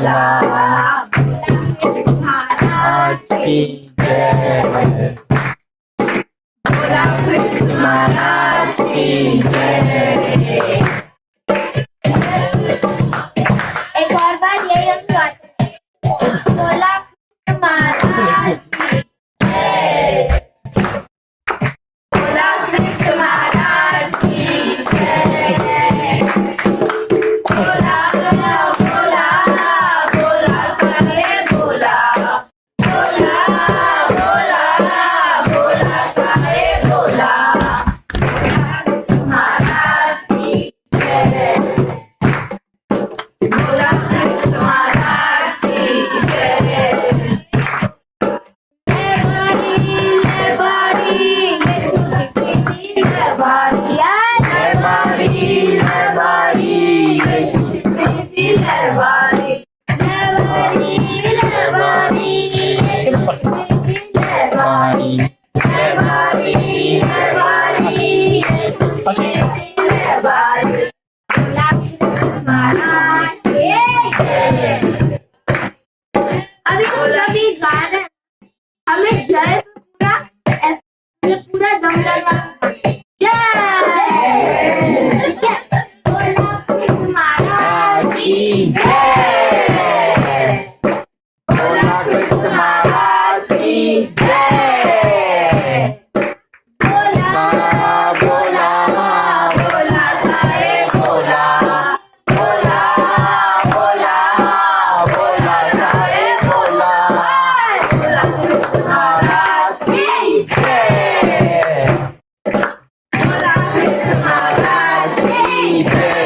बोला महाराज की जय। बोला कृष्ण महाराज की जय। एक और बार यही हम गाते हैं। बोला कृष्ण महाराज की जय। बोला कृष्ण महाराज की जय। बोला बोला बोला बोला सारे बोला बोला बोला बोला सारे बोला महाराज की जय। बोला कृष्ण महाराज की जय। ले बारी यीशु की बारी ले बारी यीशु की बारी ले बारी यीशु की बारी ले बारी यीशु की बारी। बोला कृष्ण महाराज की जय। अभी तो सभी गाना हमें जय पूरा दम लगा जय। बोला कृष्ण महाराज की जय। बोला कृष्ण महाराज की जय। बोला बोला बोला सारे बोला बोला बोला बोला सारे बोला बोला कृष्ण महाराज की जय। बोला कृष्ण महाराज की जय।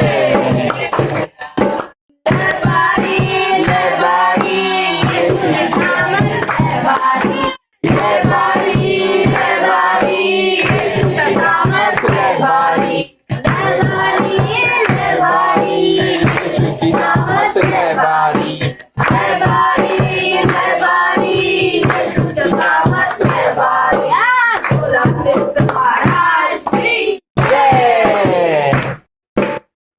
ले बारी यीशु की बारी ले बारी यीशु की बारी ले बारी यीशु की बारी ले बारी यीशु की बारी। बोला कृष्ण महाराज की जय।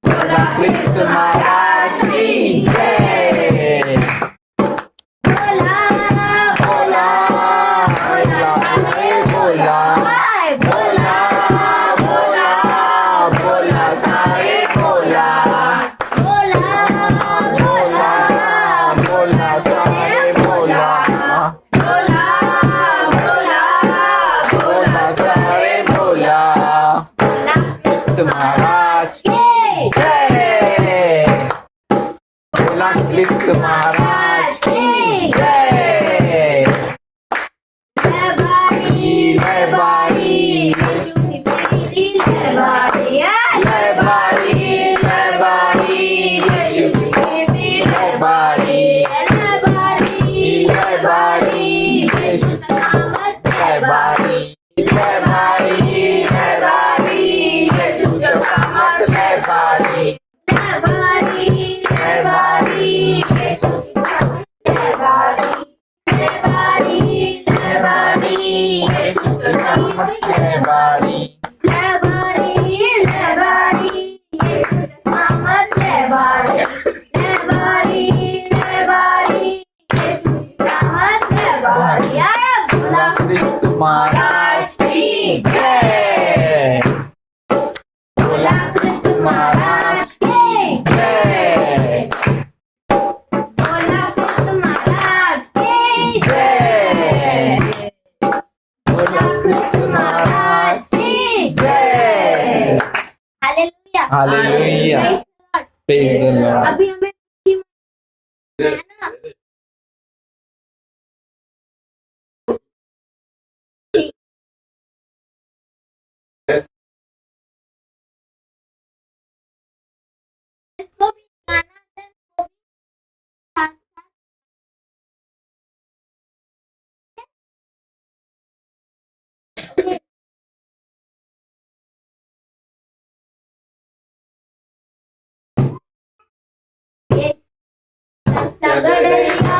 बोला कृष्ण महाराज की जय। बोला बोला बोला सारे बोला बोला बोला बोला सारे बोला बोला बोला बोला सारे बोला बोला बोला बोला सारे बोला। बोला कृष्ण महाराज की जय। बोला कृष्ण महाराज की जय। ले बारी यीशु की बारी ले बारी यीशु की बारी ले बारी यीशु की बारी ले बारी यीशु की बारी ले बारी यीशु की बारी ले बारी यीशु की बारी ले बारी यीशु की बारी ले बारी यीशु की बारी। बोला कृष्ण महाराज की जय। बोला कृष्ण महाराज की जय। बोला कृष्ण महाराज की जय। बोला कृष्ण महाराज की जय। Hallelujah hallelujah. Praise the Lord. अभी हमें है ना इसको भी गाना है इसको भी साथ साथ ये चगड़िया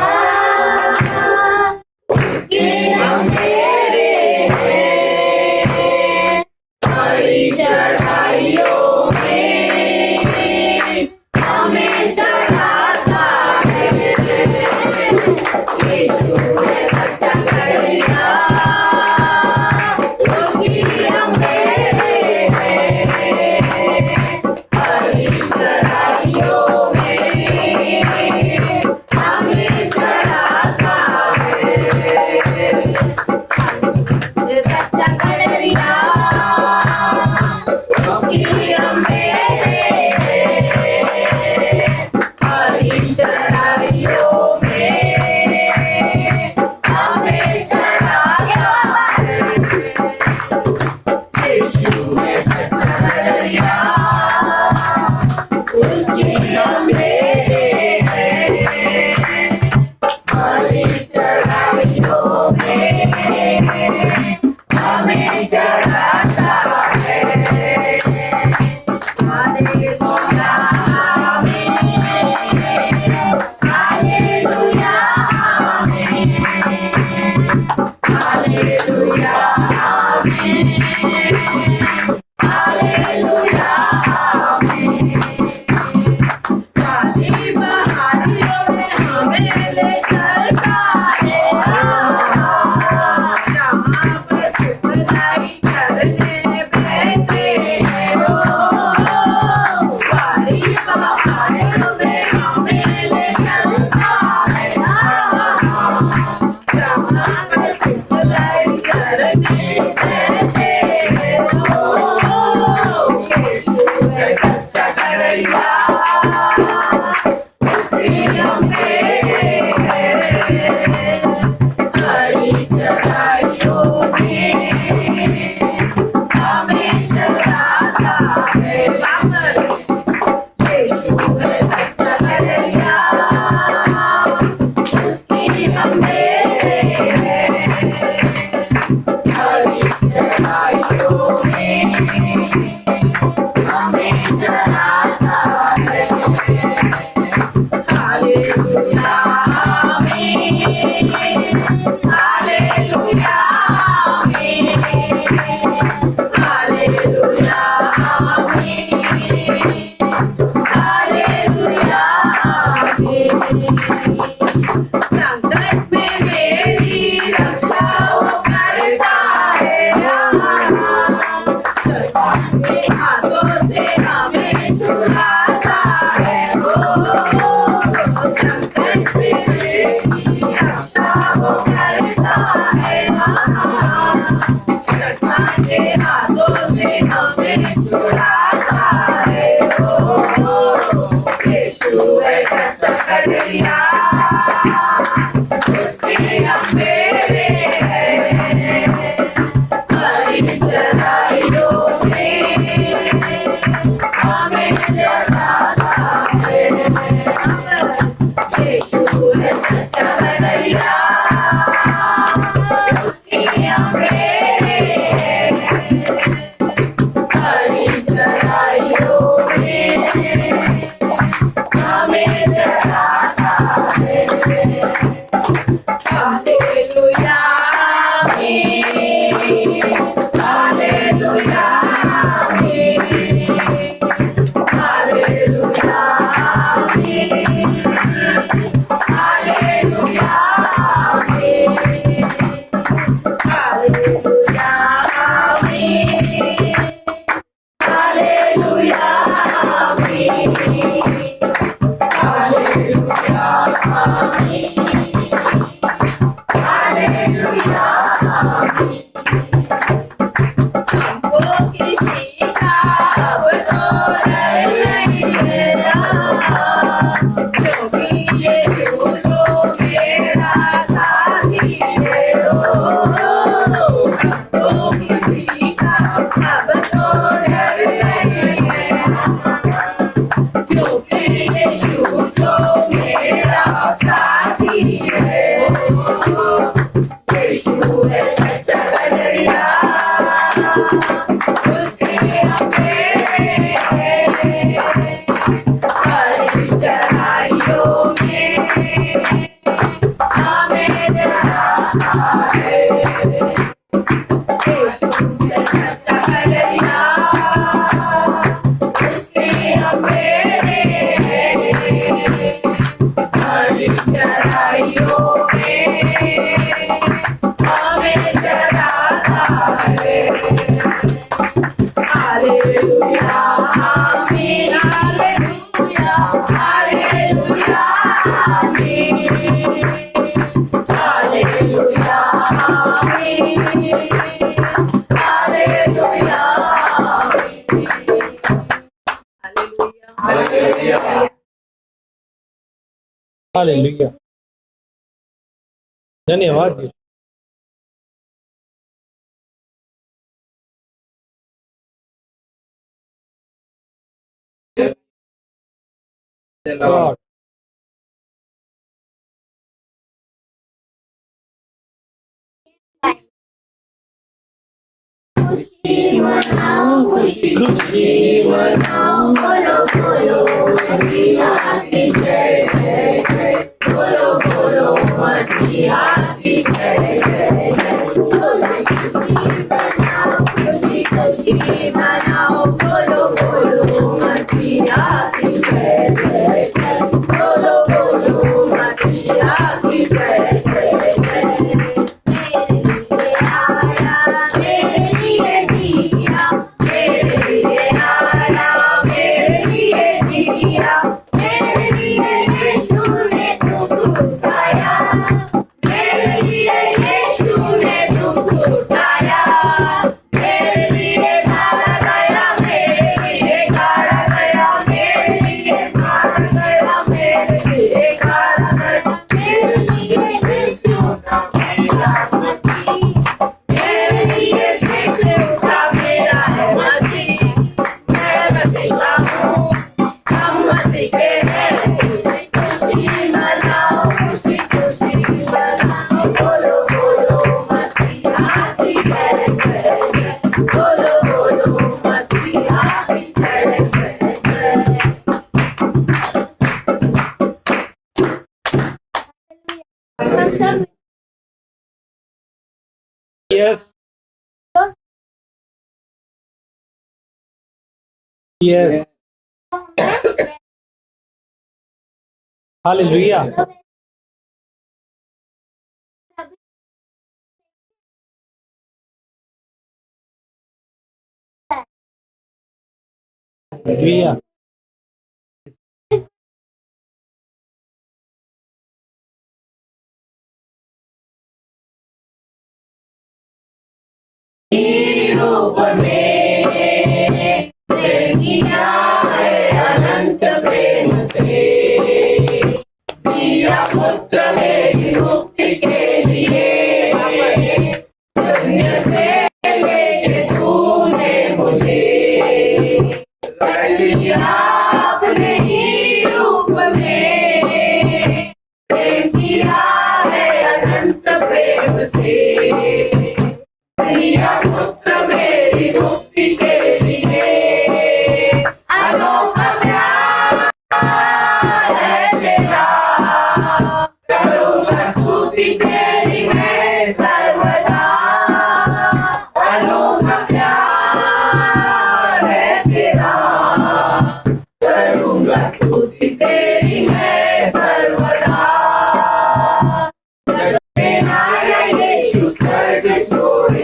उसके अंधेरे में बड़ी चढ़ाइयों में हमें चढ़ाता है। संकट में मेरी रक्षा वो करता है शैतान के हाथों से हमें छुड़ाता है संकट में मेरी रक्षा वो करता है शैतान के हाथों से हमें छुड़ाता है यीशु है सच्चा कड़िया हालेलुया धन्यवाद यीशु। God, खुशी मनाओ बोलो बोलो मसीहा की जय जय जय बोलो बोलो मसीहा की जय जय जय खुशी खुशी मनाओ बोलो बोलो मसीहा की जय जय जय बोलो बोलो मसीहा की जय जय जय मेरे लिए आया मेरे लिए दिया मेरे लिए आया मेरे Yes. Yes. Hallelujah. Hallelujah. रूप में प्रेम किया है अनंत प्रेम से दिया पुत्र मेरी मुक्ति के लिए शून्य से लेके तूने मुझे रच लिया अपने ही रूप में प्रेम किया है अनंत प्रेम से दिया पुत्र मेरी मुक्ति के लिए अनोखा प्यार है तेरा करूँगा स्तुति तेरी मैं सर्वदा अनोखा प्यार है तेरा करूँगा स्तुति तेरी मैं सर्वदा जब आया यीशु स्वर्ग छोड़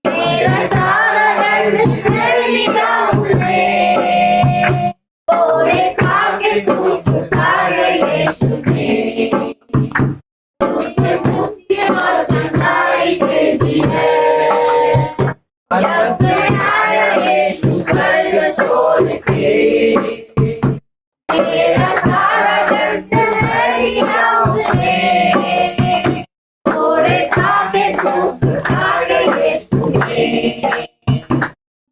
मेरा सारा दर्द सह लिया उसने कोड़े खा के तू सुधार यीशु ने मुझे मुक्ति और चंगाई दे दी है जब आया यीशु स्वर्ग छोड़ के मेरा सारा दर्द सह लिया उसने कोड़े खा के तू सुधार यीशु ने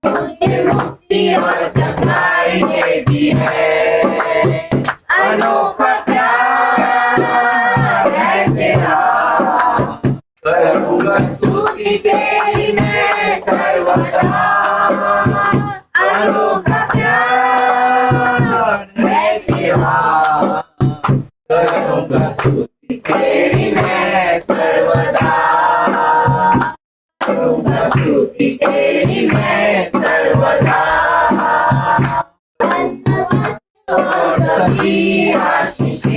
मुझे मुक्ति और चंगाई दे दी है अनोखा प्यार है तेरा करूँगा स्तुति तेरी मैं सर्वदा अनोखा प्यार है तेरा करूँगा स्तुति तेरी मैं सर्वदा करूँगा स्तुति तेरी मैं सर्वदा और सभी आशीषें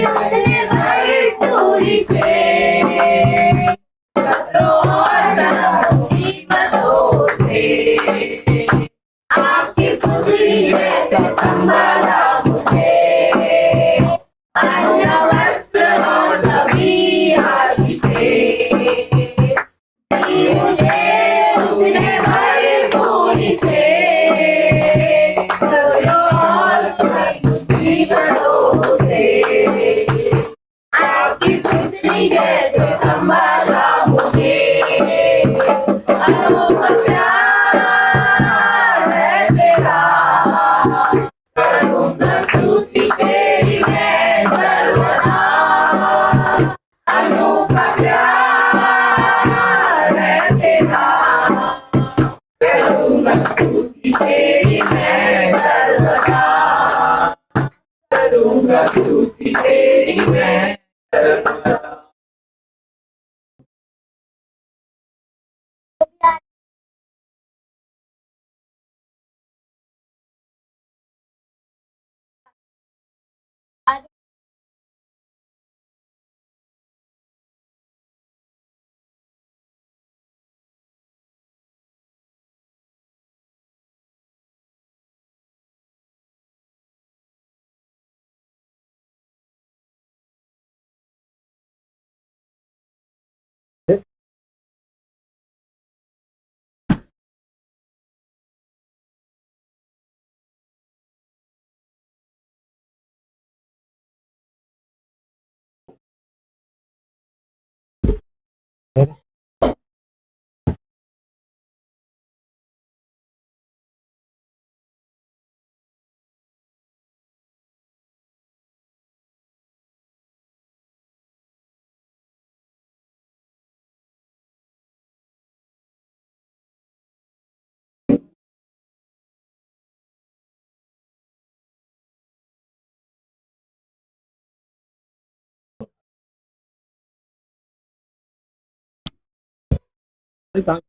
उसने भरपूरी से खतरों और सब मुसीबतों से आपकी पुत्री जैसे संभाला मुझे अन्य वस्त्र और सभी आशीषें दी मुझे उसने भरपूरी से खतरों और सब मुसीबतों से आपकी पुत्री जैसे संभाला मुझे अनोखा प्यार है तेरा करूँगा स्तुति तेरी मैं सर्वदा अनोखा प्यार है तेरा करूँगा स्तुति तेरी मैं सर्वदा करूँगा स्तुति तेरी मैं सर्वदा रविवार,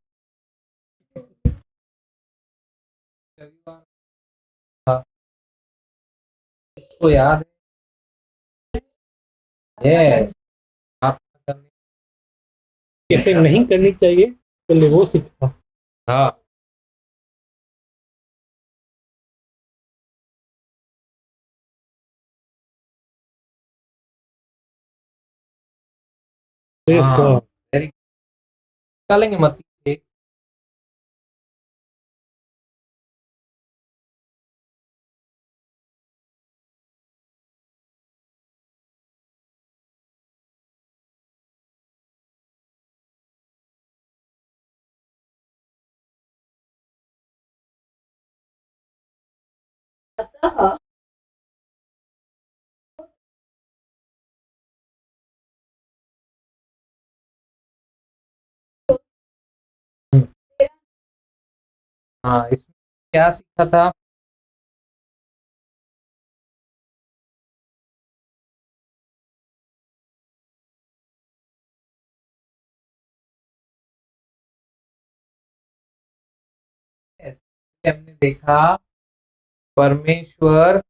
हाँ, इसको याद है। यस, आप करने। कैसे नहीं करनी चाहिए पहले वो सीखा। हाँ, Praise हाँ, God. वेरी निकालेंगे मत से। अतः हाँ, इसमें क्या सीखा था? Yes, हमने देखा परमेश्वर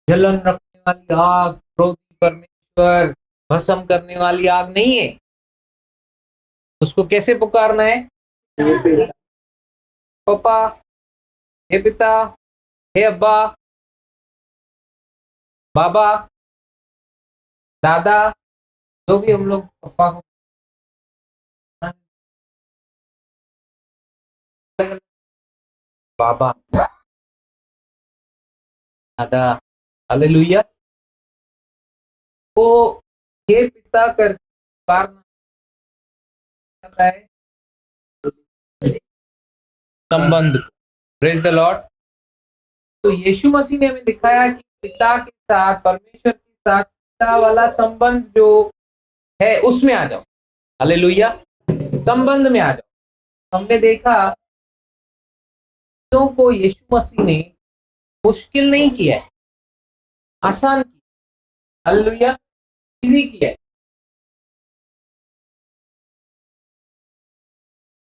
जलन रखने वाली आग, क्रोधी परमेश्वर भस्म करने वाली आग नहीं है। उसको कैसे पुकारना है? पापा, हे पिता, हे अब्बा, बाबा, दादा, जो भी हम लोग पापा को बाबा, दादा, हालेलुया। वो हे पिता कर पुकारना है संबंध। Praise the Lord. तो यीशु मसीह ने हमें दिखाया कि पिता के साथ, परमेश्वर के साथ पिता वाला संबंध जो है उसमें आ जाओ। हालेलुया, संबंध में आ जाओ। हमने देखा चीजों को यीशु मसीह ने मुश्किल नहीं किया है, आसान किया। हालेलुया, इजी किया है।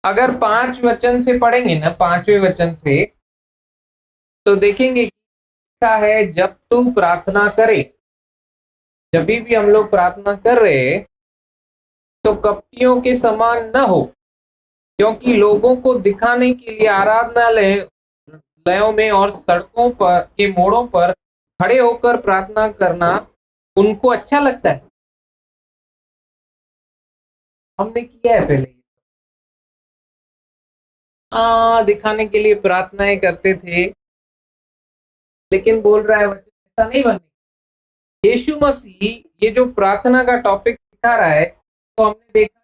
अगर 5 वचन से पढ़ेंगे ना, 5वें वचन से, तो देखेंगे क्या है। जब तू प्रार्थना करे, जब भी हम लोग प्रार्थना कर रहे हैं, तो कपटियों के समान न हो, क्योंकि लोगों को दिखाने के लिए आराधनालयों में और सड़कों पर के मोड़ों पर खड़े होकर प्रार्थना करना उनको अच्छा लगता है। हमने किया है पहले, दिखाने के लिए प्रार्थनाएं करते थे, लेकिन बोल रहा है वचन ऐसा नहीं बनने। यीशु मसीह ये जो प्रार्थना का टॉपिक सिखा रहा है, तो हमने देखा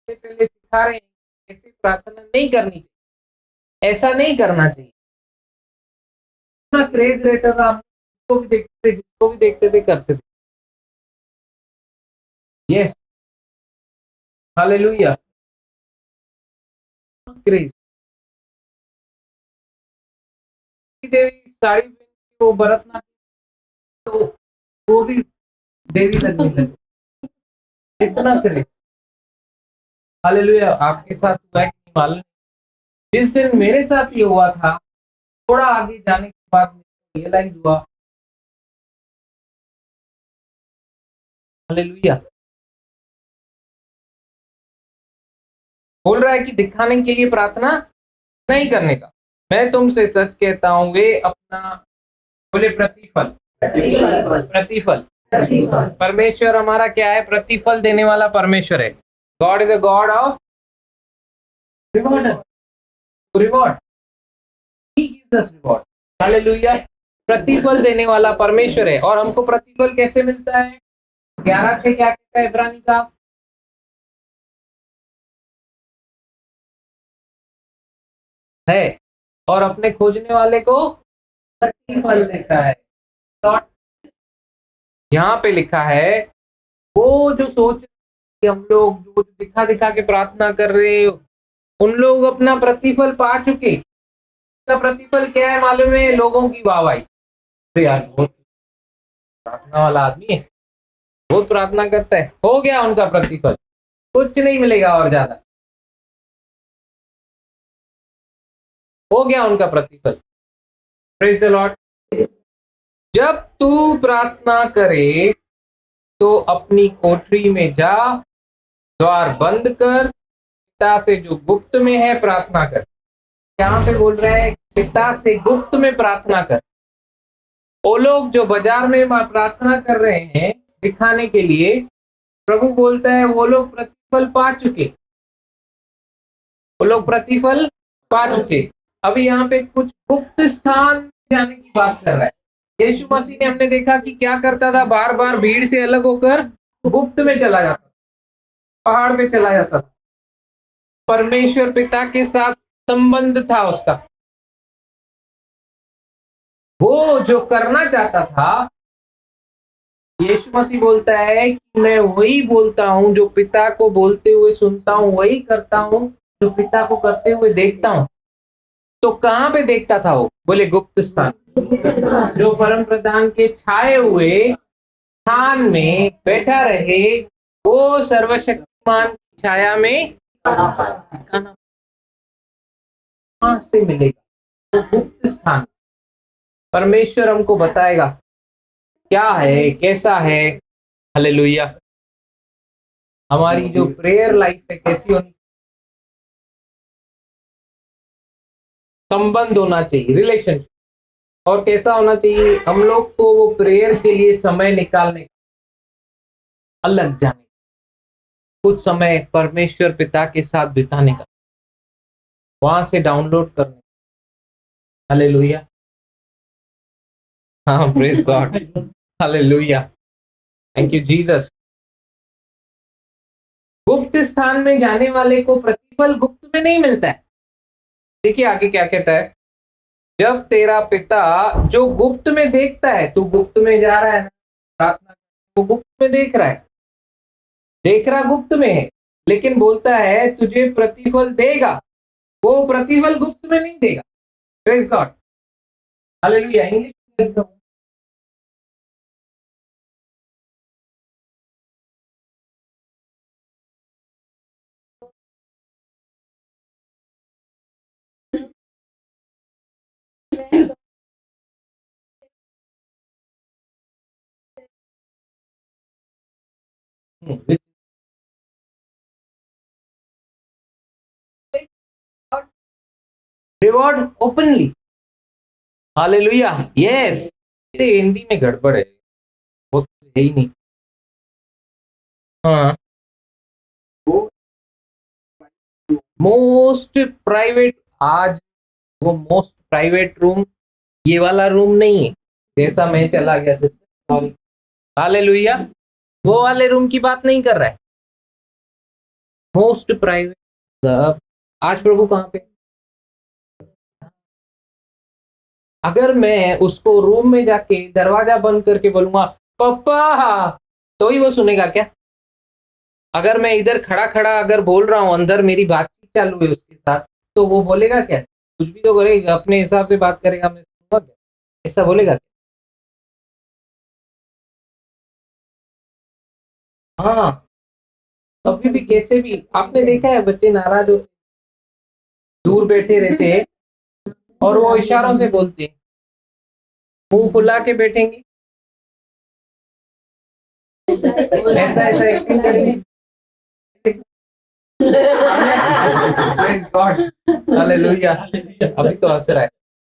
पहले सिखा रहे हैं ऐसे प्रार्थना नहीं करनी चाहिए, ऐसा नहीं करना चाहिए। इतना क्रेज रहता था, हम जिसको भी देखते थे, जिसको भी देखते थे करते थे। Yes, hallelujah, craze. देवी साड़ी पहन के वो भरतनाट्यम, तो वो भी देवी लगने लगी। इतना क्रेज। हालेलुया, आपके साथ हुआ है कि नहीं मालूम। जिस दिन मेरे साथ ये हुआ था, थोड़ा आगे जाने के बाद मुझे रियलाइज हुआ। हालेलुया, बोल रहा है कि दिखाने के लिए प्रार्थना नहीं करने का। मैं तुमसे सच कहता हूं, वे अपना, बोले प्रतिफल, प्रतिफल। परमेश्वर हमारा क्या है? प्रतिफल देने वाला परमेश्वर है। God is a God of reward, reward, he gives us reward. Hallelujah, प्रतिफल देने वाला परमेश्वर है। और हमको प्रतिफल कैसे मिलता है? 11 से क्या कहता है इब्रानी का? है, और अपने खोजने वाले को प्रतिफल देता है। यहाँ पे लिखा है, वो जो सोच कि हम लोग जो दिखा दिखा के प्रार्थना कर रहे हैं, उन लोग अपना प्रतिफल पा चुके। उसका प्रतिफल क्या है मालूम है? लोगों की वाहवाही। अरे यार, बहुत प्रार्थना वाला आदमी है, बहुत प्रार्थना करता है, हो गया उनका प्रतिफल, कुछ नहीं मिलेगा और ज्यादा। हो गया उनका प्रतिफल। Praise the Lord. जब तू प्रार्थना करे तो अपनी कोठरी में जा, द्वार बंद कर, पिता से जो गुप्त में है प्रार्थना कर। यहाँ पे बोल रहा है पिता से गुप्त में प्रार्थना कर। वो लोग जो बाजार में प्रार्थना कर रहे हैं दिखाने के लिए, प्रभु बोलता है वो लोग प्रतिफल पा चुके, वो लोग प्रतिफल पा चुके। अभी यहाँ पे कुछ गुप्त स्थान जाने की बात कर रहा है। यीशु मसीह ने हमने देखा कि क्या करता था, बार बार भीड़ से अलग होकर गुप्त में चला जाता, पहाड़ पे चला जाता था। परमेश्वर पिता के साथ संबंध था उसका। वो जो करना चाहता था, यीशु मसीह बोलता है कि मैं वही बोलता हूं जो पिता को बोलते हुए सुनता हूं, वही करता हूं जो पिता को करते हुए देखता हूं। तो कहां पे देखता था वो? बोले गुप्त स्थान। जो परम प्रधान के छाए हुए स्थान में बैठा रहे, वो सर्वशक्तिमान की छाया में कहां से मिलेगा? वो गुप्त स्थान। परमेश्वर हमको बताएगा क्या है, कैसा है। हालेलुया। हमारी जो प्रेयर लाइफ है कैसी होनी, संबंध होना चाहिए, रिलेशनशिप। और कैसा होना चाहिए? हम लोग को वो प्रेयर के लिए समय निकालने, अलग जाने, कुछ समय परमेश्वर पिता के साथ बिताने का, वहां से डाउनलोड करने। हालेलुया। हाँ, praise God. Hallelujah. Thank you Jesus. गुप्त स्थान में जाने वाले को प्रतिफल गुप्त में नहीं मिलता है। देखिए आगे क्या कहता है, जब तेरा पिता जो गुप्त में देखता है, तू गुप्त में जा रहा है प्रार्थना, वो गुप्त में देख रहा है, देख रहा गुप्त में है, लेकिन बोलता है तुझे प्रतिफल देगा। वो प्रतिफल गुप्त में नहीं देगा। Praise God. हालेलुया। इंग्लिश में reward openly. Hallelujah. Yes. Hindi में गड़बड़ है, वो तो है ही नहीं। हाँ, मोस्ट प्राइवेट। आज वो मोस्ट प्राइवेट रूम ये वाला रूम नहीं है, जैसा मैं चला गया सिस्टर। हालेलुया। वो वाले रूम की बात नहीं कर रहा है, मोस्ट प्राइवेट। आज प्रभु कहाँ पे? अगर मैं उसको रूम में जाके दरवाजा बंद करके बोलूंगा पापा, तो ही वो सुनेगा क्या? अगर मैं इधर खड़ा खड़ा अगर बोल रहा हूं, अंदर मेरी बातचीत चालू है उसके साथ, तो वो बोलेगा क्या? कुछ भी तो करेगा, अपने हिसाब से बात करेगा, मैं सुनूंगा क्या? ऐसा बोलेगा क्या? हाँ, कभी भी कैसे भी आपने देखा है बच्चे नाराज हो, दूर बैठे रहते हैं और वो इशारों से बोलते हैं, मुंह फुला के बैठेंगे, ऐसा ऐसा एक्टिंग करेंगे। Praise God. Hallelujah. अभी तो हंस रहा है।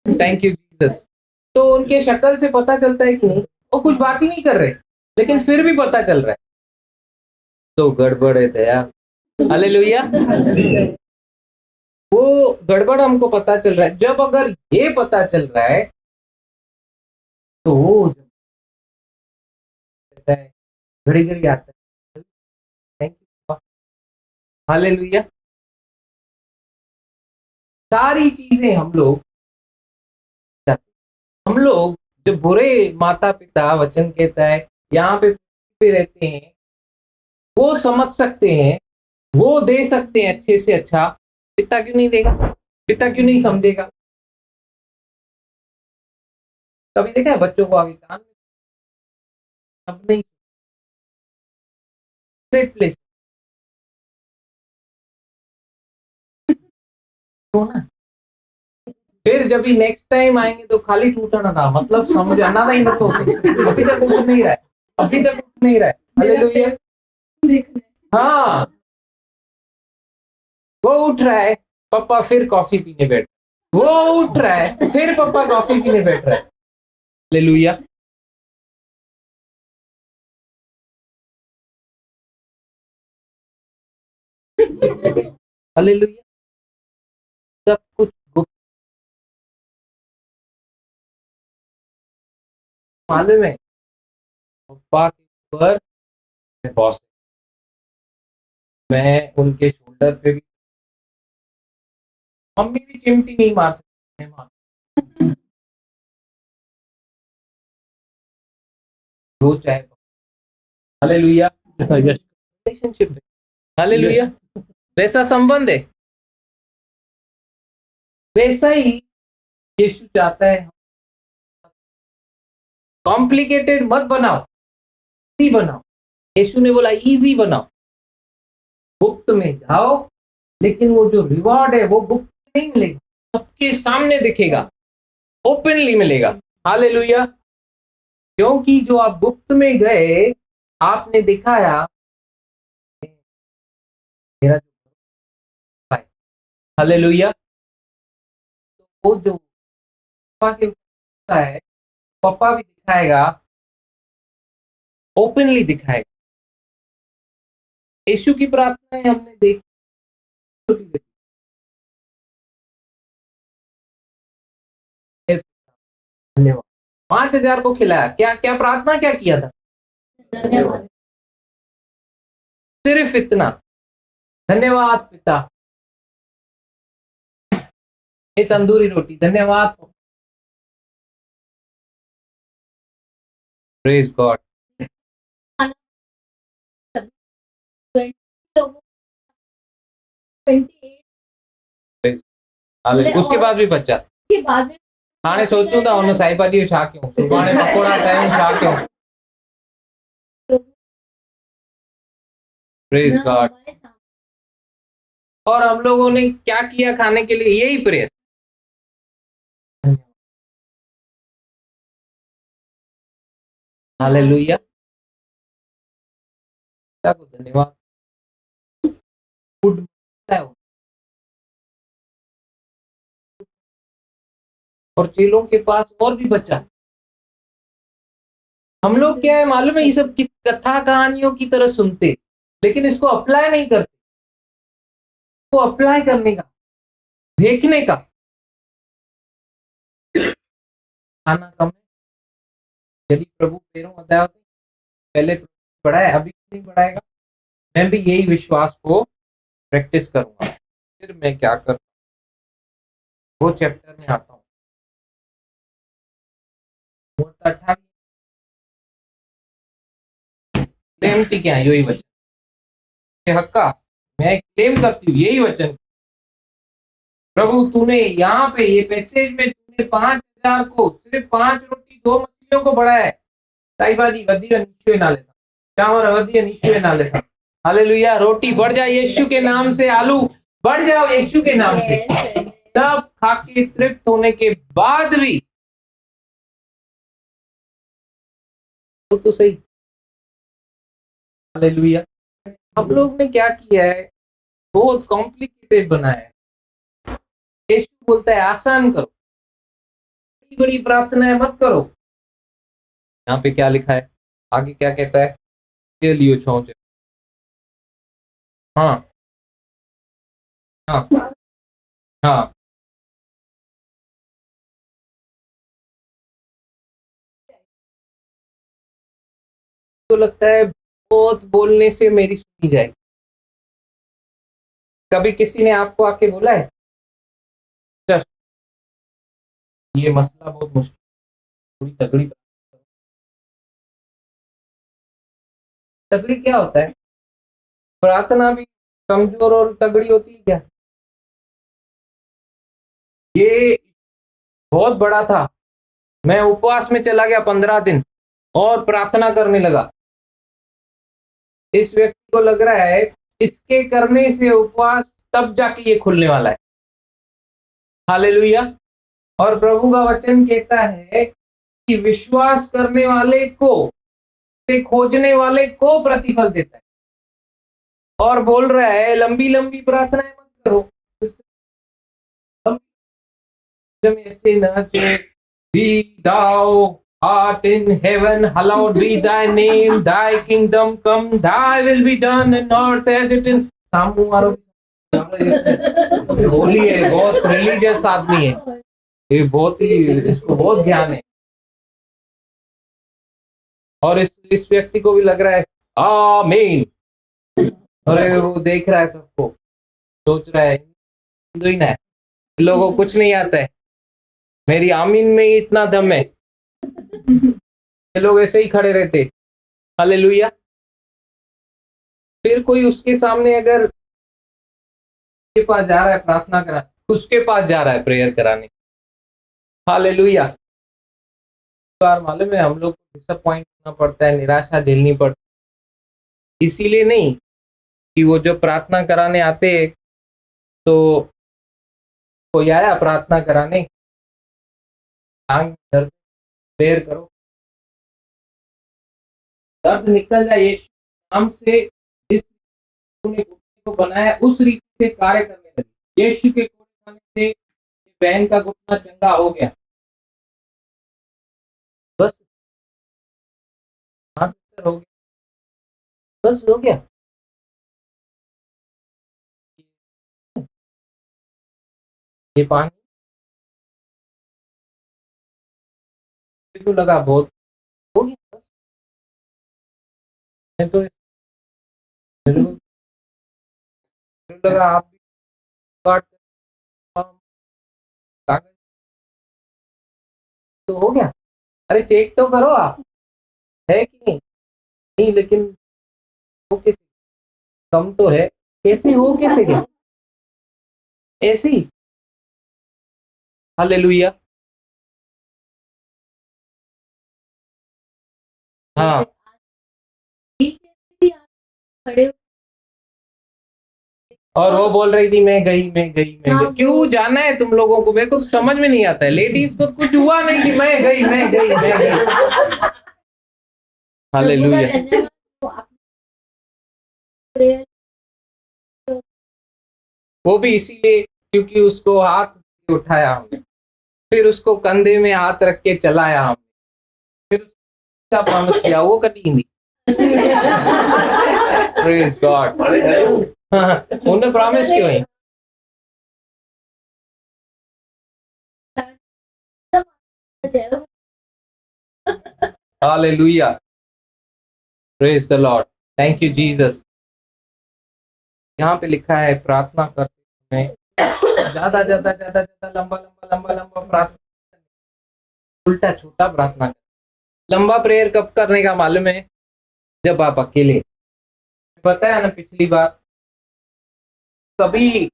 Thank you Jesus. तो उनके शक्ल से पता चलता है कि नहीं, वो कुछ बात ही नहीं कर रहे, लेकिन फिर भी पता चल रहा है तो गड़बड़ है दया। हालेलुया। वो गड़बड़ हमको पता चल रहा है। जब अगर ये पता चल रहा है तो वो घड़ी घड़ी आता है। Thank you. हालेलुया। सारी चीजें हम लोग जो बुरे माता पिता, वचन कहता है यहाँ पे रहते हैं, वो समझ सकते हैं, वो दे सकते हैं अच्छे से अच्छा, पिता क्यों नहीं देगा? पिता क्यों नहीं समझेगा? कभी देखा है बच्चों को आगे कान में सब नहीं, स्ट्रेट प्लेस तो ना, फिर जब भी नेक्स्ट टाइम आएंगे तो खाली टूटना था, मतलब समझ आना ही ना। तो अभी तक उठ नहीं रहा है, अभी तक उठ नहीं रहा है। हालेलुया। हाँ, वो उठ रहा है, पापा फिर कॉफी पीने बैठ, वो उठ रहा है, फिर पापा कॉफी पीने बैठ रहा है। हालेलुया। हालेलुया। सब कुछ गुप्त मालूम है। पापा के ऊपर मैं बॉस, मैं उनके शोल्डर पे भी, मम्मी भी चिमटी नहीं मार सकती, मैं मार जो चाहे। हालेलुया। ऐसा यश रिलेशनशिप है। हालेलुया। वैसा संबंध है, वैसा ही यीशु चाहता है। कॉम्प्लिकेटेड मत बनाओ, इजी बनाओ। यीशु ने बोला इजी बनाओ, गुप्त में जाओ, लेकिन वो जो रिवॉर्ड है वो गुप्त नहीं मिलेगा, सबके सामने दिखेगा, ओपनली मिलेगा। हालेलुया। क्योंकि जो आप गुप्त में गए, आपने दिखाया मेरा जो है। हालेलुया। तो वो जो पापा के ऊपर है, पापा भी दिखाएगा, ओपनली दिखाएगा। यीशु की प्रार्थनाएं हमने देखी, धन्यवाद। 5,000 को खिलाया, क्या क्या प्रार्थना क्या किया था? धन्यवाद। सिर्फ इतना, धन्यवाद पिता। ये तंदूरी रोटी, धन्यवाद। Praise God. 28 उसके बाद भी बच्चा के बाद में हाणे सोचूं था उन साई भाॼी छा कयूं, सुभाणे पकोड़ा ठाहियूं, छा कयूं। Praise God. हमारे सामने और हम लोगों ने क्या किया खाने के लिए? यही प्रेयर। हालेलुया। पिता को धन्यवाद। फूड मिलता है और चेलों के पास और भी बचा। हम लोग क्या है मालूम है, ये सब कथा कहानियों की तरह सुनते, लेकिन इसको अप्लाई नहीं करते। तो अप्लाई करने का, देखने का। खाना कम है, यदि प्रभु 13 अध्याय पहले बढ़ाए, अभी नहीं बढ़ाएगा। मैं भी यही विश्वास को प्रैक्टिस करूंगा। फिर मैं क्या कर, वो चैप्टर में आता हूँ 28 क्लेम थी क्या, यही वचन हक्का, मैं क्लेम करती हूँ यही वचन। प्रभु तूने यहाँ पे ये पैसेज में तूने 5,000 को सिर्फ 5 रोटी 2 मछलियों को बढ़ाया है। साई भाजी वधिया नीचे नाले था, चावल वधिया नीचे नाले था। हालेलुया। रोटी बढ़ जाए यीशु के नाम से, आलू बढ़ जाओ यीशु के नाम से। सब खा के तृप्त होने के बाद भी तो सही। हालेलुया। हम लोग ने क्या किया है, बहुत कॉम्प्लिकेटेड बनाया है। यीशु बोलता है आसान करो, बड़ी बड़ी प्रार्थनाएं मत करो। यहाँ पे क्या लिखा है, आगे क्या कहता है? के लिए छोचे। हाँ हाँ हाँ। तो लगता है बहुत बोलने से मेरी सुनी जाएगी। कभी किसी ने आपको आके बोला है सर ये मसला बहुत मुश्किल, थोड़ी तगड़ी? तगड़ी क्या होता है? प्रार्थना भी कमजोर और तगड़ी होती है क्या? ये बहुत बड़ा था, मैं उपवास में चला गया 15 दिन और प्रार्थना करने लगा। इस व्यक्ति को लग रहा है इसके करने से उपवास तब जाके ये खुलने वाला है। हालेलुया। और प्रभु का वचन कहता है कि विश्वास करने वाले को, से खोजने वाले को प्रतिफल देता है। और बोल रहा है लंबी लंबी प्रार्थनाएं मत करो। Be thou art in heaven, hallowed be thy name, thy kingdom come, thy will be done in earth as it in। सामू मारो, होली है, बहुत रिलीजियस आदमी है ये, बहुत ही, इसको बहुत ज्ञान है। और इस व्यक्ति को भी लग रहा है आमीन, और वो देख रहा है सबको, सोच रहा है हिंदू ही ना है, इन लोगों को कुछ नहीं आता है, मेरी आमीन में ही इतना दम है। ये लोग ऐसे ही खड़े रहते, हालेलुया। फिर कोई उसके सामने अगर के पास जा रहा है प्रार्थना करा, उसके पास जा रहा है प्रेयर कराने, हालेलुया। बार मालूम है हम लोग को डिसअपॉइंट होना पड़ता है, निराशा झेलनी पड़ती है, इसीलिए नहीं कि वो जो प्रार्थना कराने आते तो कोई आया प्रार्थना कराने, दर्द प्रेयर करो, दर्द निकल जाए, यीशु नाम से जिस ने घुटने को बनाया उस रीति से कार्य करने लगे। यीशु के घुटने से बहन का घुटना चंगा हो गया। बस हाँ सिस्टर, हो गया, बस हो गया। ये पानी तो लगा बहुत, हो गया बस। मैं तो लगा आप भी काट कागज तो हो गया। अरे चेक तो करो आप, है कि नहीं? नहीं, लेकिन वो कैसे कम तो है, कैसे हो, कैसे गया ऐसे ही। हालेलुया। हाँ, खड़े और वो बोल रही थी मैं गई मैं गई मैं गई। क्यों जाना है तुम लोगों को? मेरे को समझ में नहीं आता है, लेडीज को कुछ हुआ नहीं कि मैं गई मैं गई मैं गई। हालेलुया। वो भी इसीलिए क्योंकि उसको हाथ उठाया हमने, फिर उसको कंधे में हाथ रख के चलाया हमने, फिर उसका प्रॉमिस किया, वो कटी नहीं। Praise God. उन्हें प्रॉमिस क्यों है? Hallelujah, praise the Lord, thank you Jesus. यहाँ पे लिखा है प्रार्थना करते समय ज्यादा ज्यादा ज्यादा ज्यादा लंबा लंबा लंबा लंबा प्रार्थना, उल्टा छोटा प्रार्थना। लंबा प्रेयर कब करने का मालूम है? जब आप अकेले, बताया ना पिछली बार, कभी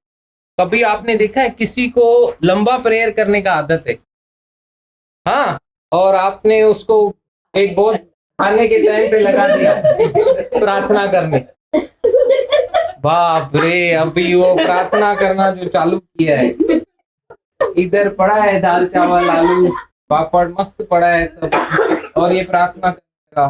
कभी आपने देखा है किसी को लंबा प्रेयर करने का आदत है, हाँ, और आपने उसको एक बहुत खाने के टाइम पे लगा दिया प्रार्थना करने, बाप रे, अभी वो प्रार्थना करना जो चालू किया है, इधर पड़ा है दाल चावल आलू पापड़ मस्त पड़ा है सब, और ये प्रार्थना करेगा।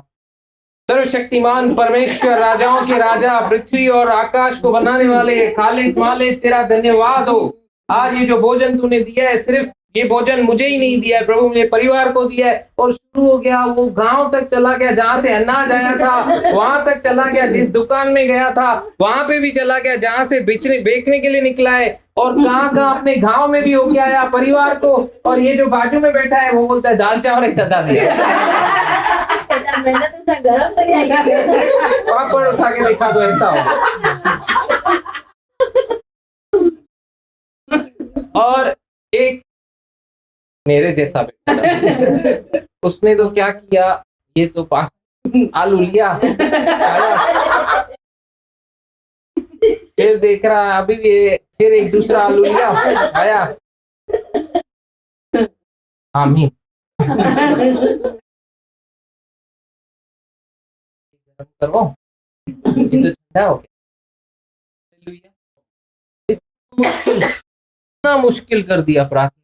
सर्वशक्तिमान परमेश्वर, राजाओं के राजा, पृथ्वी और आकाश को बनाने वाले खालिक मालिक, तेरा धन्यवाद हो। आज ये जो भोजन तूने दिया है, सिर्फ ये भोजन मुझे ही नहीं दिया है प्रभु, मेरे परिवार को दिया है, और शुरू हो गया, वो गांव तक चला गया जहां से अनाज आया था, वहां तक चला गया, जिस दुकान में गया था वहां पे भी चला गया, जहां से बेचने के लिए निकला है, और कहां अपने गांव में भी होके आया परिवार को। और ये जो बाजू में बैठा है वो बोलता है दाल चावल एक ददा दिया। मैंने तो गरम पापड़ उठा के देखा तो ऐसा हो। और एक मेरे जैसा बेटा, उसने तो क्या किया, ये तो पास आलू लिया, फिर देख रहा अभी भी, फिर एक दूसरा आलू लिया आया, आमीन, करो ये तो ठंडा हो गया। इतना मुश्किल कर दिया प्रार्थना,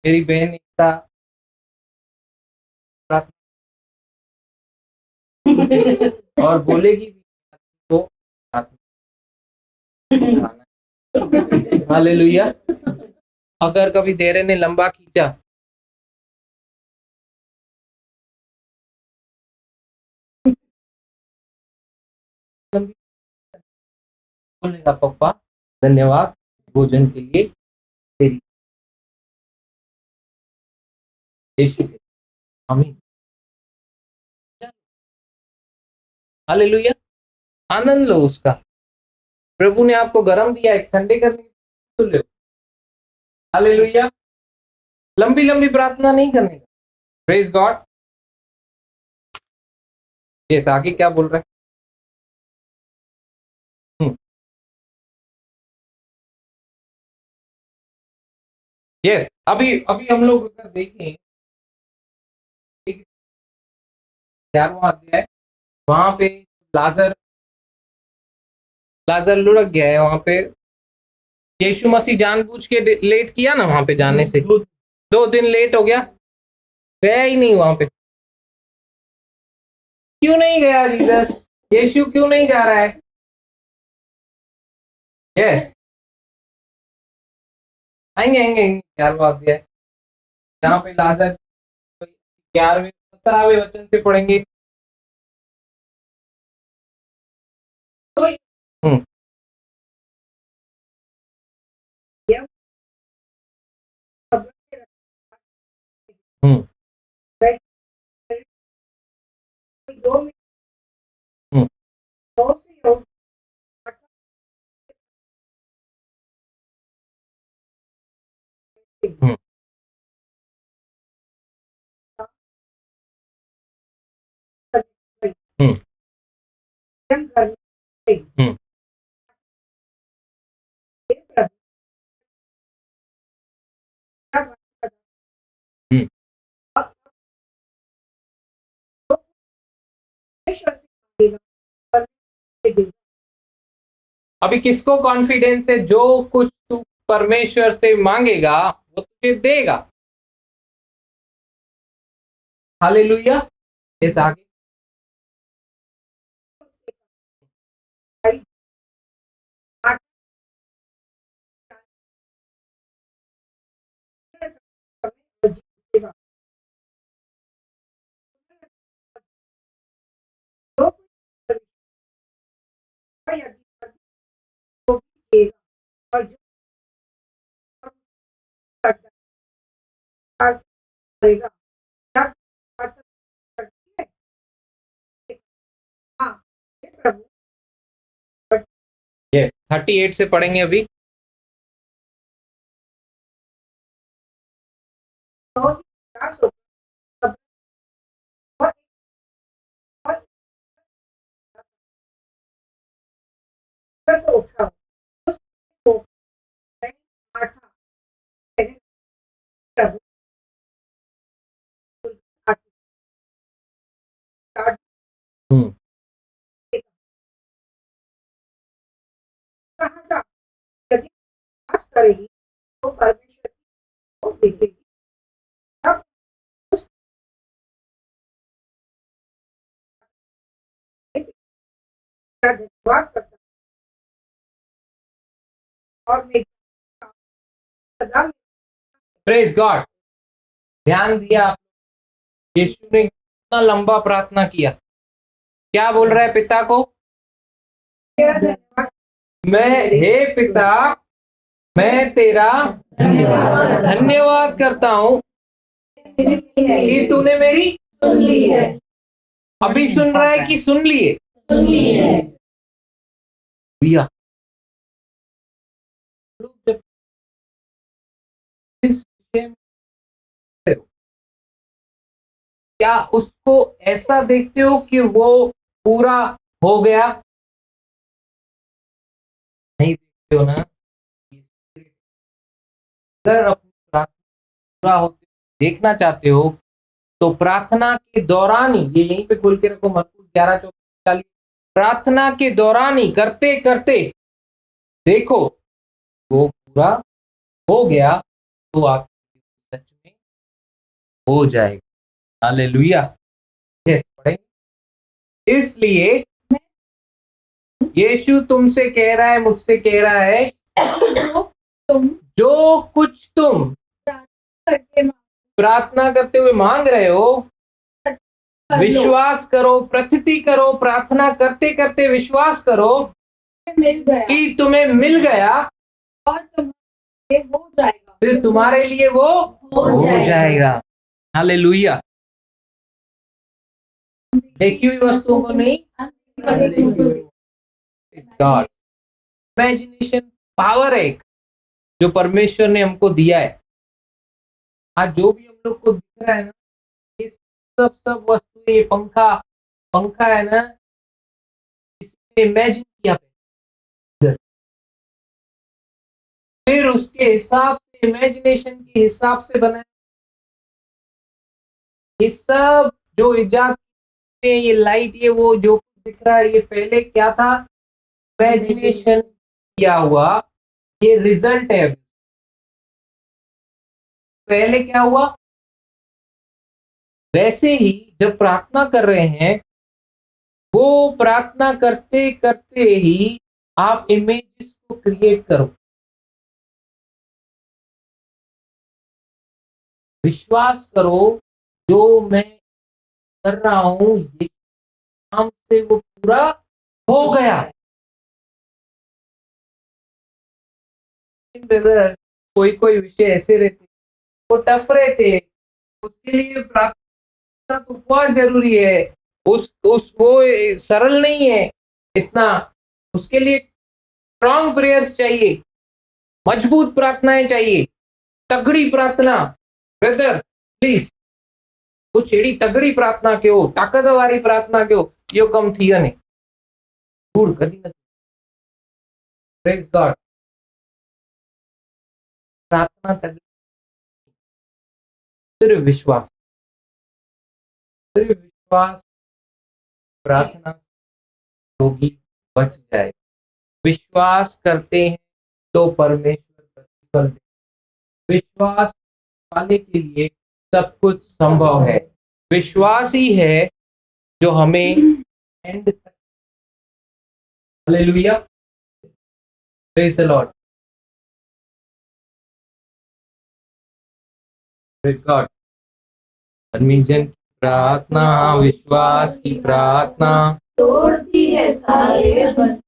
मेरी बहन एकता प्रार्थना और बोलेगी भी तो हालेलुया। अगर कभी देरे ने लंबा खींचा बोलेगा पप्पा धन्यवाद भोजन के लिए तेरी यीशु के आमीन। हालेलुया। आनंद लो उसका। प्रभु ने आपको गरम दिया है ठंडे करने तो लो। हालेलुया। लंबी लंबी प्रार्थना नहीं करने का। Praise God. यस आगे क्या बोल रहे हैं? यस अभी अभी हम लोग अगर देखें 11वां अध्याय वहां पे लाजर लाजर लुढ़क गया है वहां पे। यीशु मसीह जानबूझ के लेट किया ना वहां पे जाने से। 2 दिन लेट हो गया गया ही नहीं वहां पे। क्यों नहीं गया जीसस? यीशु क्यों नहीं जा रहा है? यस आएंगे आएंगे 11वां अध्याय जहाँ पे लाजर 11वें 17वें वचन से पढ़ेंगे। हम्म हम्म हम्म हम्म हम्म हम्म हम्म। अभी किसको कॉन्फिडेंस है जो कुछ तू परमेश्वर से मांगेगा वो तुझे देगा। हालेलुया। इस आगे यस 38 से पढ़ेंगे अभी। हम्म प्रेज गॉड। ध्यान दिया यीशु ने कितना लंबा प्रार्थना किया। क्या बोल रहा है पिता को? मैं हे पिता मैं तेरा धन्यवाद करता हूँ कि तूने मेरी अभी सुन रहा है कि सुन लिए भैया। जब इस विषय में क्या उसको ऐसा देखते हो कि वो पूरा हो गया? नहीं देखते हो ना। अगर अपनी प्रार्थना पूरा होते देखना चाहते हो तो प्रार्थना के दौरान ही ये यहीं पे खोल के रखो मरकुस 11:40। प्रार्थना के दौरान ही करते करते देखो वो पूरा हो गया तो आप सच हो जाएगा। हालेलुया। यस, पढ़ेंगे। इसलिए यीशु तुमसे कह रहा है, मुझसे कह रहा है, तुम जो कुछ तुम करके प्रार्थना करते हुए मांग रहे हो, विश्वास करो, प्रतिति करो, प्रार्थना करते करते विश्वास करो मिल गया कि तुम्हें मिल गया, और तुम्हारे हो जाएगा, फिर तुम्हारे लिए वो हो जाएगा। हालेलुया। देखी हुई वस्तुओं को नहीं, गॉड इमेजिनेशन पावर है एक, जो परमेश्वर ने हमको दिया है। आज जो भी हम लोग को दिख रहा है ना, ये सब वस्तुएं, ये पंखा पंखा है ना, इसने इमेजिन किया, फिर उसके हिसाब से, इमेजिनेशन के हिसाब से बनाया। ये सब जो इजाद किए, ये लाइट, ये वो जो दिख रहा है, ये पहले क्या था? इमेजिनेशन किया हुआ, ये रिजल्ट है। पहले क्या हुआ? वैसे ही जब प्रार्थना कर रहे हैं, वो प्रार्थना करते करते ही आप इमेजेस को क्रिएट करो। विश्वास करो, जो मैं कर रहा हूं, ये काम से वो पूरा हो गया। ब्रदर, कोई कोई विषय ऐसे रहते, वो टफ रहते, उसके लिए प्रार्थना तो बहुत जरूरी है। उस वो सरल नहीं है इतना, उसके लिए स्ट्रॉन्ग प्रेयर्स चाहिए, मजबूत प्रार्थनाएं चाहिए, तगड़ी प्रार्थना। ब्रदर प्लीज, कुछ एड़ी तगड़ी प्रार्थना कयो, ताकतवारी प्रार्थना कयो, यो कम थी ने दूर कदी नहीं। Praise God. प्रार्थना तगड़ी, सिर्फ विश्वास, सिर्फ विश्वास, प्रार्थना रोगी बच जाए। विश्वास करते हैं तो परमेश्वर प्रतिफल दे। विश्वास पाने के लिए सब कुछ संभव है। विश्वास ही है जो हमें एंड तक, hallelujah, praise the Lord, praise God. परमेश्वर की प्रार्थना, विश्वास की प्रार्थना तोड़ती है सारे बंधन।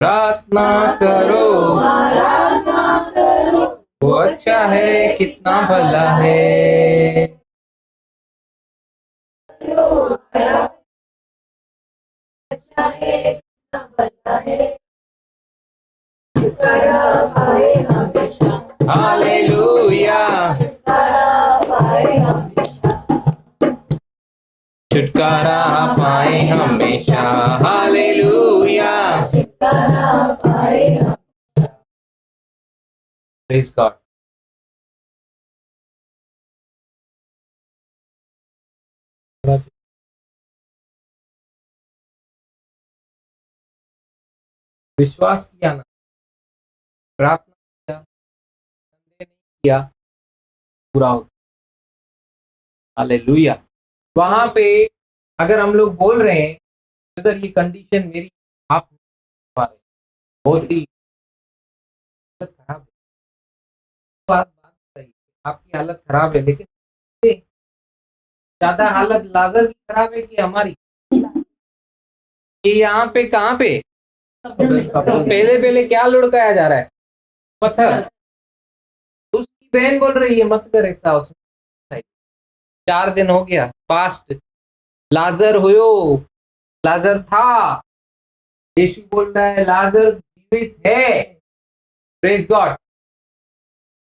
प्रार्थना करो, आराधना करो, वो अच्छा है, कितना भला है। अच्छा है, कितना भला है, छुटकारा पाए हमेशा, हालेलुया, छुटकारा पाए हमेशा, छुटकारा पाए हमेशा। हालेलुया, छुटकारा पाए हमेशा। Praise God. विश्वास किया ना, प्रार्थना किया, संदेह नहीं किया, पूरा होता। हालेलुया। वहां पे अगर हम लोग बोल रहे हैं, अगर ये कंडीशन मेरी, आप नहीं पा रहे, बहुत ही हालत खराब है, बात सही है, आपकी हालत खराब है, लेकिन ज्यादा हालत लाजर की खराब है कि हमारी? ये यहाँ पे कहाँ पे पहले पहले क्या लुढ़काया जा रहा है? पत्थर। उसकी बहन बोल रही है मत कर ऐसा, उसमें 4 दिन हो गया फास्ट, लाजर हुयो, लाजर था। यीशु बोल रहा है लाजर जीवित है। Praise God.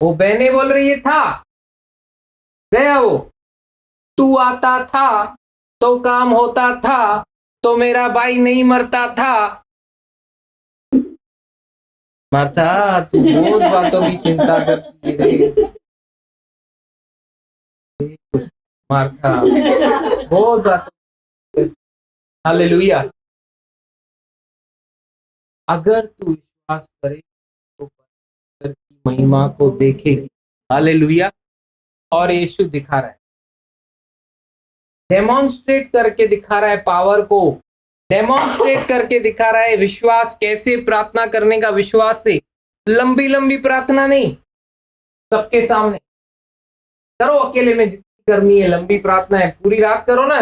वो बहने बोल रही है था, गया वो, तू आता था तो काम होता था, तो मेरा भाई नहीं मरता था। मार्था, तू बहुत बातों की चिंता करती है मार्था, बहुत बातों। हालेलुया। अगर तू विश्वास करे तो परमेश्वर की महिमा को देखेगी। हालेलुया। और यीशु दिखा रहा है, डेमोन्स्ट्रेट करके दिखा रहा है पावर को, डेमोन्स्ट्रेट करके दिखा रहा है विश्वास कैसे प्रार्थना करने का, विश्वास से। लंबी लंबी प्रार्थना नहीं, सबके सामने करो, अकेले में जितनी गर्मी है, लंबी प्रार्थना है पूरी रात करो ना,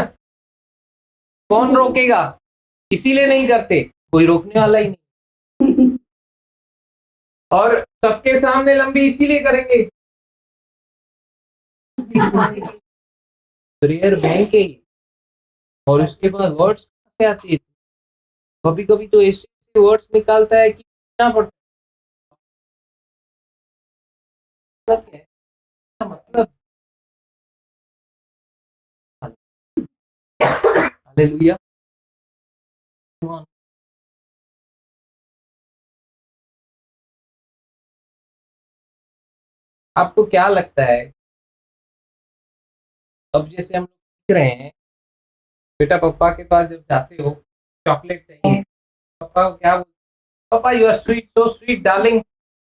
कौन रोकेगा? इसीलिए नहीं करते, कोई रोकने वाला ही नहीं। और सबके सामने लंबी इसीलिए करेंगे, प्रेयर बैंक है ये। और उसके बाद वर्ड्स से आती है, कभी कभी तो ऐसे वर्ड्स निकालता है कि क्या पड़ता है, मतलब हालेलुया। आपको क्या लगता है, अब जैसे हम लोग सीख रहे हैं, बेटा पापा के पास जब जाते हो चॉकलेट चाहिए, पापा को क्या बोलते? Papa you are sweet, so sweet darling,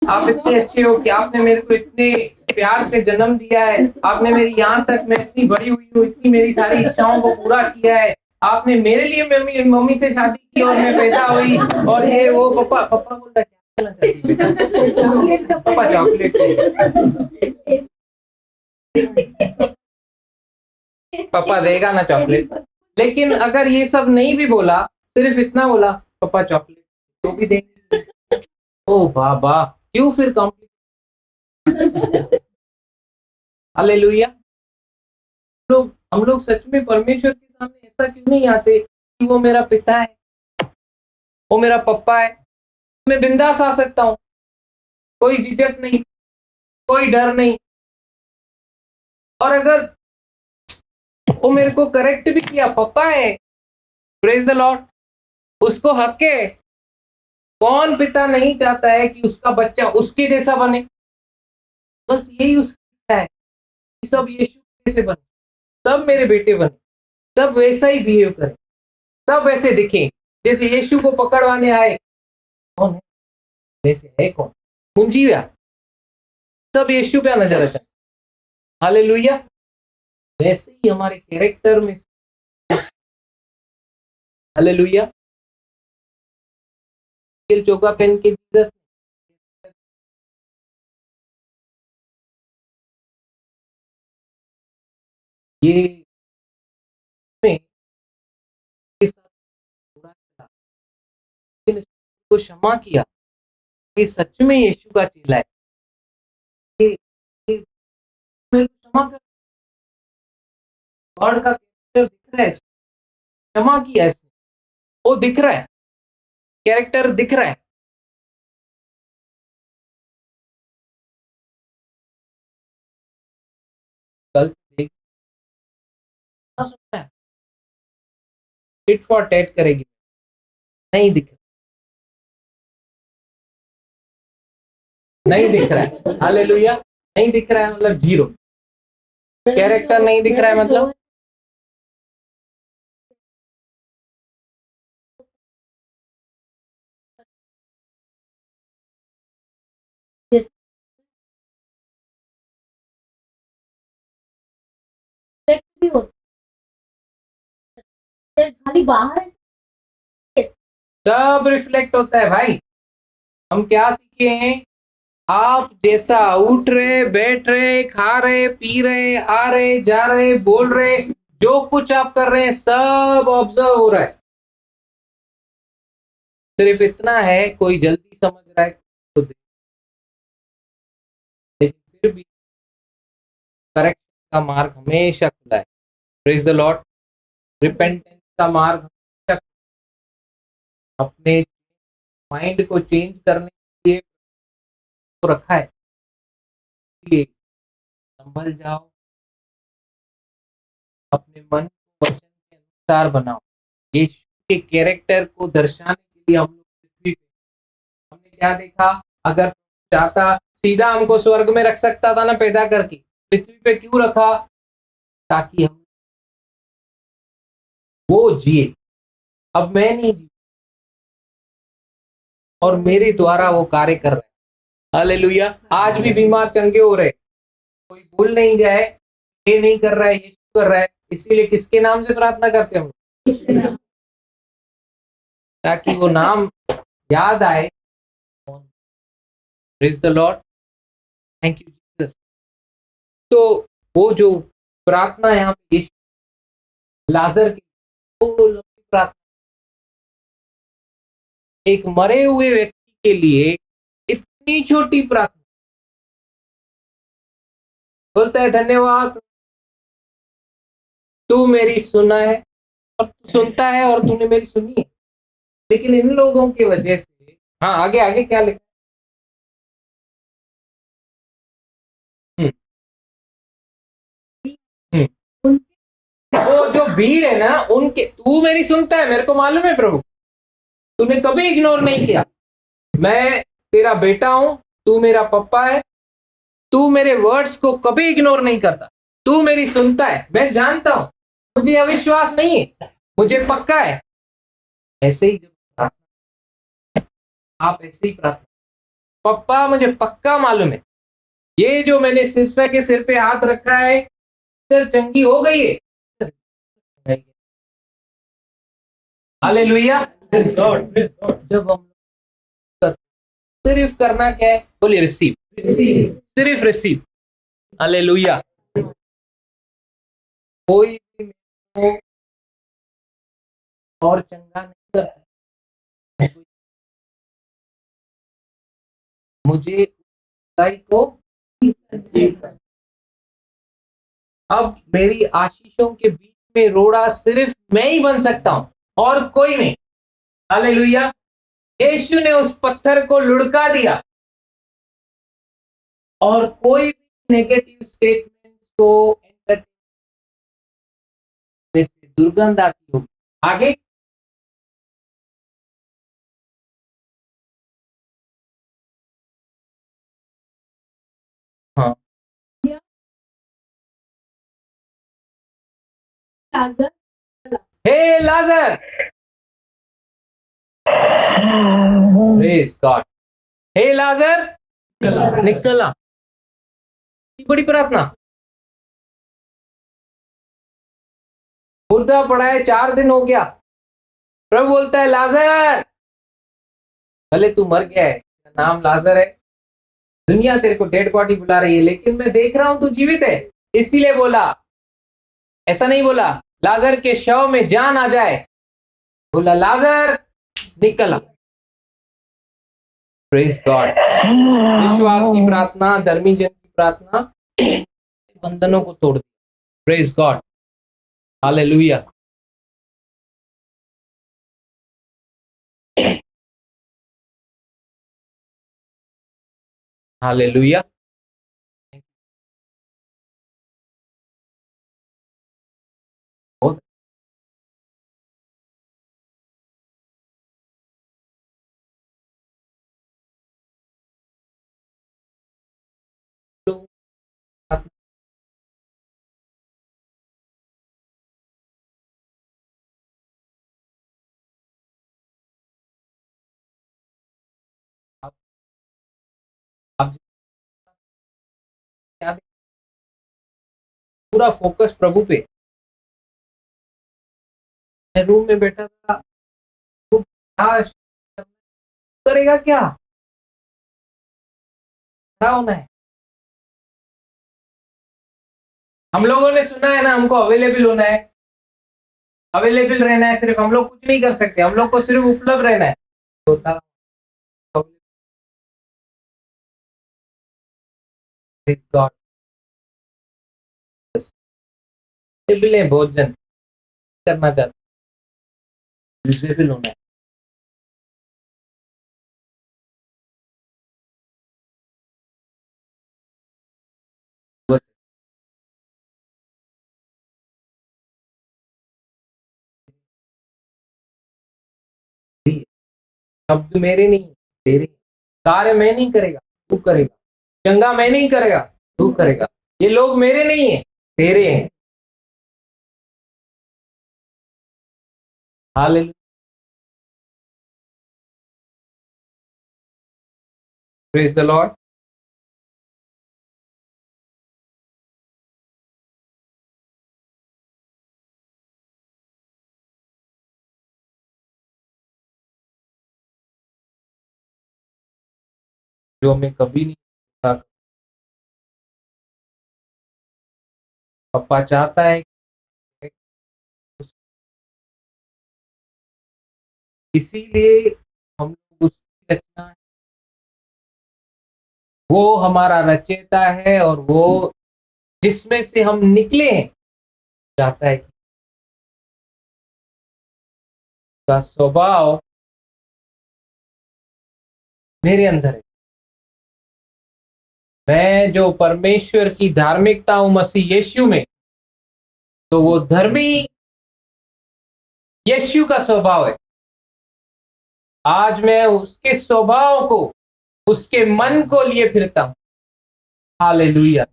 आप इतने अच्छे हो कि आपने मेरे को इतने प्यार से जन्म दिया है, आपने मेरी यहाँ तक मैं इतनी बड़ी हुई हूँ, इतनी मेरी सारी इच्छाओं को पूरा किया है, आपने मेरे लिए मम्मी मम्मी से शादी की और मैं पैदा हुई, और ये वो। पापा पापा बोलता क्या करना चाहती है बेटा? पापा चॉकलेट पापा देगा ना चॉकलेट। लेकिन अगर ये सब नहीं भी बोला, सिर्फ इतना बोला पापा चॉकलेट, तो भी देंगे। ओ बाबा, क्यों फिर कॉम्प्लिकेट? हालेलुया। हम लोग सच में परमेश्वर के सामने ऐसा क्यों नहीं आते कि वो मेरा पिता है, वो मेरा पप्पा है, मैं बिंदास आ सकता हूँ, कोई झिझक नहीं, कोई डर नहीं। और अगर वो मेरे को करेक्ट भी किया, पप्पा है, प्रेज द लॉर्ड, उसको हक है। कौन पिता नहीं चाहता है कि उसका बच्चा उसके जैसा बने? बस यही उसकी इच्छा है कि सब यीशु जैसे बने, सब मेरे बेटे बने, सब वैसा ही बिहेव करें, सब वैसे दिखें जैसे यीशु को पकड़वाने आए। कौन है वैसे? है कौन? मुंजीवा, सब यीशु का नजर आता है। हालेलुया। वैसे ही हमारे कैरेक्टर में, हालेलुया, चोगा पहन के जीसस ये को क्षमा किया, ये सच में यीशु का चेला है, ये मेरे को क्षमा कर, गॉड का कैरेक्टर दिख रहा है, क्षमा किया है, वो दिख रहा है, कैरेक्टर दिख रहा है। कल देख सुनना है, टिट फॉर टैट करेगी, नहीं दिख रहा, नहीं दिख रहा है। हालेलुया। नहीं दिख रहा है मतलब जीरो, कैरेक्टर नहीं दिख रहा है मतलब भी होता है, खाली बाहर है। सब रिफ्लेक्ट होता है भाई। हम क्या सीखे हैं? आप जैसा उठ रहे, बैठ रहे, खा रहे, पी रहे, आ रहे, जा रहे, बोल रहे, जो कुछ आप कर रहे हैं सब ऑब्जर्व हो रहा है। सिर्फ इतना है, कोई जल्दी समझ रहा है तो लेकिन फिर भी करेक्शन का मार्ग हमेशा खुला है। Praise the Lord. रिपेंटेंस का मार्ग हमेशा, अपने माइंड को चेंज करने के लिए तो रखा है, इसलिए संभल जाओ, अपने मन को वचन के अनुसार बनाओ। यीशु के कैरेक्टर को दर्शाने के लिए हम लोग पृथ्वी पे, हमने क्या देखा? अगर चाहता सीधा हमको स्वर्ग में रख सकता था ना, पैदा करके पृथ्वी पे क्यों रखा? ताकि हम वो जिए, अब मैं नहीं जी, और मेरे द्वारा वो कार्य कर रहे हैं। हालेलुया। आज भी बीमार चंगे हो रहे, कोई भूल नहीं जाए, ये नहीं कर रहा है, यीशु कर रहा है, इसीलिए किसके नाम से प्रार्थना करते हैं हम लोग? ताकि वो नाम याद आए। Praise the Lord, thank you Jesus. तो वो जो प्रार्थना यहाँ पे लाजर की, वो प्रार्थना एक मरे हुए व्यक्ति के लिए इतनी छोटी प्रार्थना, बोलता है धन्यवाद तू मेरी सुना है, और तू सुनता है और तूने मेरी सुनी है। लेकिन इन लोगों की वजह से, हाँ आगे आगे क्या लिखा? हम्म, हम्म। वो जो भीड़ है ना उनके, तू मेरी सुनता है, मेरे को मालूम है प्रभु, तूने कभी इग्नोर नहीं किया, मैं तेरा बेटा हूं, तू मेरा पप्पा है, तू मेरे वर्ड्स को कभी इग्नोर नहीं करता, तू मेरी सुनता है, मैं जानता हूं, मुझे अविश्वास नहीं है, मुझे पक्का है। ऐसे ही जब आप ऐसे ही प्रार्थना, पप्पा मुझे पक्का मालूम है, ये जो मैंने सिस्टर के सिर पे हाथ रखा है, सिर चंगी हो गई है। हालेलुया। जब हम सिर्फ करना क्या है, बोलिए रिसीव, सिर्फ रिसीव। हालेलुया। कोई भी मेरे को और चंगा नहीं करता है, मुझे खुदाई को अब मेरी आशीषों के बीच में रोड़ा सिर्फ मैं ही बन सकता हूं और कोई नहीं। हालेलुया। यीशु ने उस पत्थर को लुढ़का दिया और कोई भी नेगेटिव स्टेटमेंट को से दुर्गंध आती होगी। आगे हाँ, हे लाजर, प्रेज गॉड, हे लाजर निकला। बड़ी प्रार्थना, मुर्दा पड़ा है 4 दिन हो गया, प्रभु बोलता है लाजर, भले तू मर गया है, नाम लाजर है, दुनिया तेरे को डेड बॉडी बुला रही है, लेकिन मैं देख रहा हूं तू जीवित है, इसीलिए बोला। ऐसा नहीं बोला लाजर के शव में जान आ जाए, बोला लाजर निकला। Praise God. विश्वास की प्रार्थना, धर्मी जन की प्रार्थना बंधनों को तोड़ दी। Praise God, hallelujah. हालेलुया। बहुत लोग आप आप क्या, पूरा फोकस प्रभु पे। मैं रूम में बैठा था, वो क्या करेगा, क्या खड़ा होना है। हम लोगों ने सुना है ना, हमको अवेलेबल होना है, अवेलेबल रहना है, सिर्फ हम लोग कुछ नहीं कर सकते, हम लोग को सिर्फ उपलब्ध रहना है। होता गॉड है, भोजन करना चाहते, विजिबल होना है। बस शब्द मेरे नहीं, तेरे। कार्य मैं नहीं करेगा, तू करेगा। चंगा मैं नहीं करेगा, तू करेगा। ये लोग मेरे नहीं है, तेरे हैं। हालेलुया। Praise the Lord. जो हमें कभी नहीं था। पापा चाहता है कि इसीलिए हम लोग उसकी रचना है, वो हमारा रचयिता है और वो जिसमें से हम निकले हैं चाहता है कि का स्वभाव मेरे अंदर है। मैं जो परमेश्वर की धार्मिकता हूं मसीह यीशु में, तो वो धर्मी यीशु का स्वभाव है। आज मैं उसके स्वभाव को, उसके मन को लिए फिरता हूं। हालेलुया।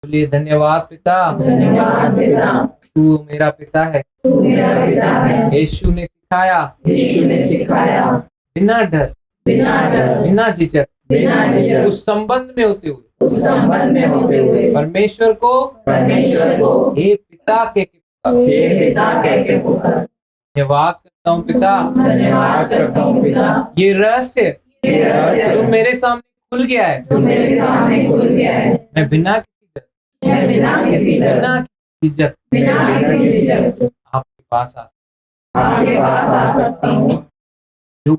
बोलिए धन्यवाद पिता, धन्यवाद पिता, तू मेरा पिता है। तू मेरा पिता है। यीशु ने सिखाया, यीशु ने सिखाया, बिना डर, बिना डर, बिना झिझक, बिना झिझक, उस संबंध में होते हुए, उस संबंध में होते हुए परमेश्वर को हे पिता कह के पुकारो। हे पिता कह के पुकार। धन्यवाद करता हूँ पिता, धन्यवाद करता हूँ पिता। ये रहस्य ये रहस्य जो मेरे सामने खुल गया है। जो मेरे सामने खुल गया है। मैं बिना किसी डर, मैं बिना किसी डर, बिना किसी झिझक बिना किसी झिझक आपके पास आ सकता आपके पास आ सकता हूँ। हूँ।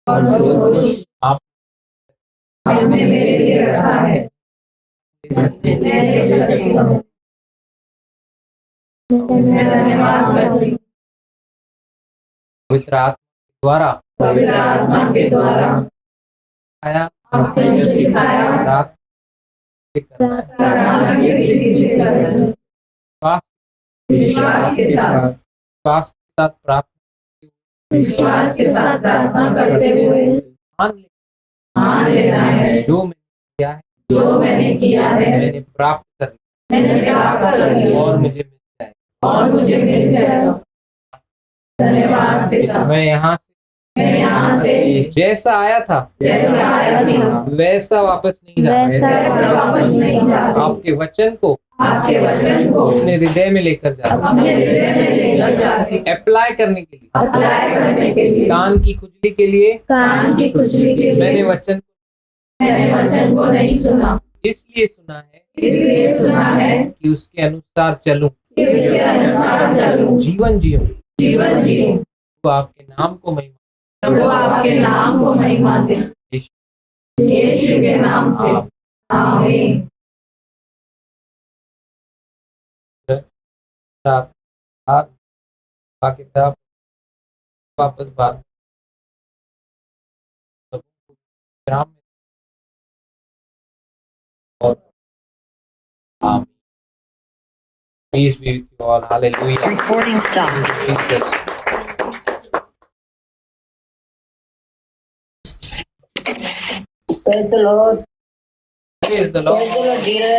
और जो कुछ आप आपने मेरे लिए रखा है, मैं दे सकती हूँ। मैं धन्यवाद करती हूँ। पवित्र आत्मा के द्वारा पवित्र आत्मा के द्वारा आया आपने जो सिखाया, रात से करना है। प्रार्थना की स्थिति से करना, विश्वास विश्वास के साथ, विश्वास के साथ प्रार्थना विश्वास के साथ प्रार्थना करते हुए मान लेना है जो मैंने किया है, जो मैंने किया है, मैंने प्राप्त कर लिया मैंने प्राप्त कर लिया और मुझे मिल जाए। और मुझे मिल जाएगा। धन्यवाद पिता। मैं यहाँ से जैसा आया था जैसा आया था वैसा वापस नहीं जा वैसा वापस नहीं जा रहा। आपके वचन को आपके वचन को अपने हृदय में लेकर जा रहा अपने हृदय में लेकर जाके अप्लाई करने के लिए, अप्लाई करने के लिए, कान की खुजली के लिए कान की खुजली के मैंने लिए मैंने वचन को नहीं सुना, इसलिए सुना है इसलिए सुना है कि उसके अनुसार चलूं, कि उसके अनुसार चलूं, जीवन जीऊं। जीवन जीऊं। तो आपके नाम को महिमा प्रभु आपके नाम को महिमा दे, यीशु के नाम से आमीन। किताब वापस बात विराम में और आमीन। Peace be with you all. Hallelujah. Recording stopped. Jesus. Praise the Lord. Praise the Lord. Praise the Lord, dear.